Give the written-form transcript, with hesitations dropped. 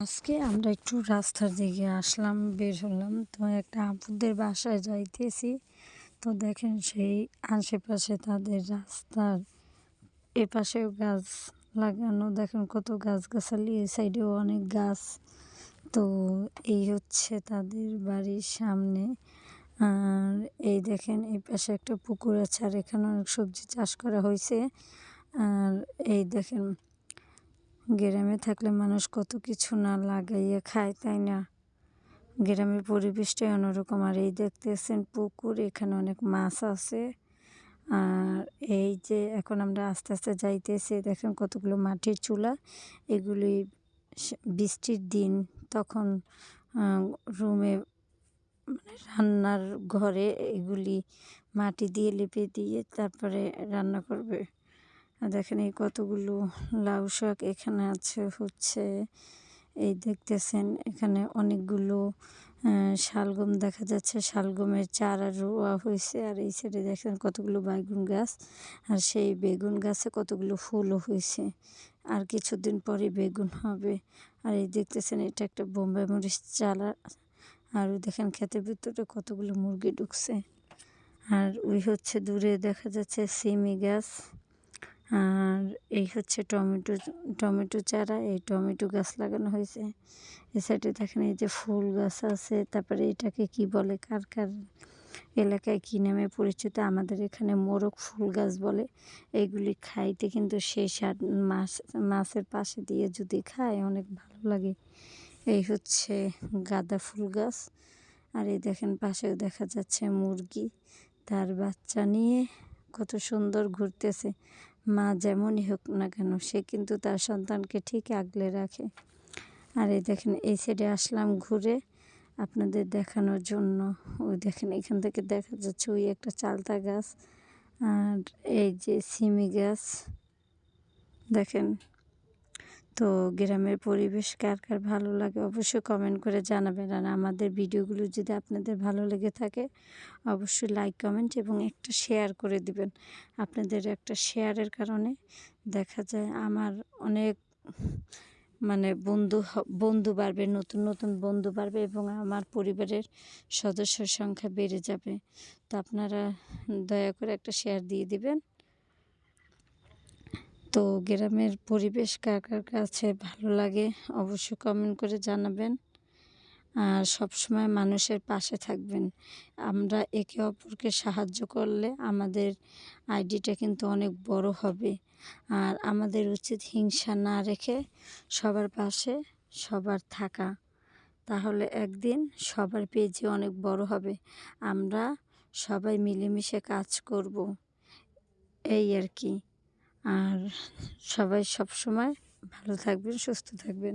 আজকে আমরা একটু রাস্তার দিকে আসলাম, বের হলাম। তো একটা আপুদের বাসায় যাইতেছি। তো দেখেন সেই আশেপাশে তাদের রাস্তার এপাশেও গাছ লাগানো, দেখেন কত গাছগাছালি, এই সাইডেও অনেক গাছ। তো এই হচ্ছে তাদের বাড়ির সামনে। আর এই দেখেন এই পাশে একটা পুকুর আছে, আর এখানে অনেক সবজি চাষ করা হয়েছে। আর এই দেখেন গ্রামে থাকলে মানুষ কত কিছু না লাগাইয়ে খায়, তাই না? গ্রামের পরিবেশটাই অন্যরকম। আর এই দেখতেছেন পুকুর, এখানে অনেক মাছ আছে। আর এই যে এখন আমরা আস্তে আস্তে যাইতেছি, দেখেন কতগুলো মাটির চুলা। এগুলি বৃষ্টির দিন তখন রুমে মানে রান্নার ঘরে এগুলি মাটি দিয়ে লেপে দিয়ে তারপরে রান্না করবে। দেখেন এই কতগুলো লাউ শাক এখানে আছে। হচ্ছে এই দেখতেছেন এখানে অনেকগুলো শালগম দেখা যাচ্ছে, শালগমের চারা রোয়া হয়েছে। আর এই সাইডে দেখেন কতগুলো বেগুন গাছ, আর সেই বেগুন গাছে কতগুলো ফুলও হয়েছে। আর কিছুদিন পরে বেগুন হবে। আর এই দেখতেছেন এটা একটা বোম্বাই মরিচ চারা। আর দেখেন ক্ষেতের ভিতরে কতগুলো মুরগি ঢুকছে। আর ওই হচ্ছে দূরে দেখা যাচ্ছে সিমি গাছ। আর এই হচ্ছে টমেটো চারা, এই টমেটো গাছ লাগানো হয়েছে। এই সাইডে দেখেন এই যে ফুল গাছ আছে। তারপরে এটাকে কি বলে, কার কার এলাকায় কী নামে পরিচিত, আমাদের এখানে মোরগ ফুল গাছ বলে। এইগুলি খাইতে কিন্তু সেই স্বাদ, মাছের পাশে দিয়ে যদি খায় অনেক ভালো লাগে। এই হচ্ছে গাঁদা ফুল গাছ। আর এই দেখেন পাশেও দেখা যাচ্ছে মুরগি তার বাচ্চা নিয়ে কত সুন্দর ঘুরতেছে। মা যেমনই হোক না কেন, সে কিন্তু তার সন্তানকে ঠিক আগলে রাখে। আর এই দেখেন এই সাইডে আসলাম ঘুরে আপনাদের দেখানোর জন্য। ওই দেখেন এখান থেকে দেখা যাচ্ছে ওই একটা চালতা গাছ, আর এই যে সিমি গাছ দেখেন। তো গ্রামের পরিবেশ কার কার ভালো লাগে অবশ্যই কমেন্ট করে জানাবেন। আর আমাদের ভিডিওগুলো যদি আপনাদের ভালো লেগে থাকে অবশ্যই লাইক, কমেন্ট এবং একটা শেয়ার করে দিবেন। আপনাদের একটা শেয়ারের কারণে দেখা যায় আমার অনেক মানে বন্ধু বাড়বে, নতুন নতুন বন্ধু বাড়বে এবং আমার পরিবারের সদস্যর সংখ্যা বেড়ে যাবে। তো আপনারা দয়া করে একটা শেয়ার দিয়ে দিবেন। তো গ্রামের পরিবেশ কার কার কাছে ভালো লাগে অবশ্যই কমেন্ট করে জানাবেন। আর সবসময় মানুষের পাশে থাকবেন। আমরা একে অপরকে সাহায্য করলে আমাদের আইডিটা কিন্তু অনেক বড় হবে। আর আমাদের উচিত হিংসা না রেখে সবার পাশে সবার থাকা, তাহলে একদিন সবার পেজে অনেক বড় হবে। আমরা সবাই মিলেমিশে কাজ করব, এই আর কি। আর সবাই সবসময় ভালো থাকবেন, সুস্থ থাকবেন।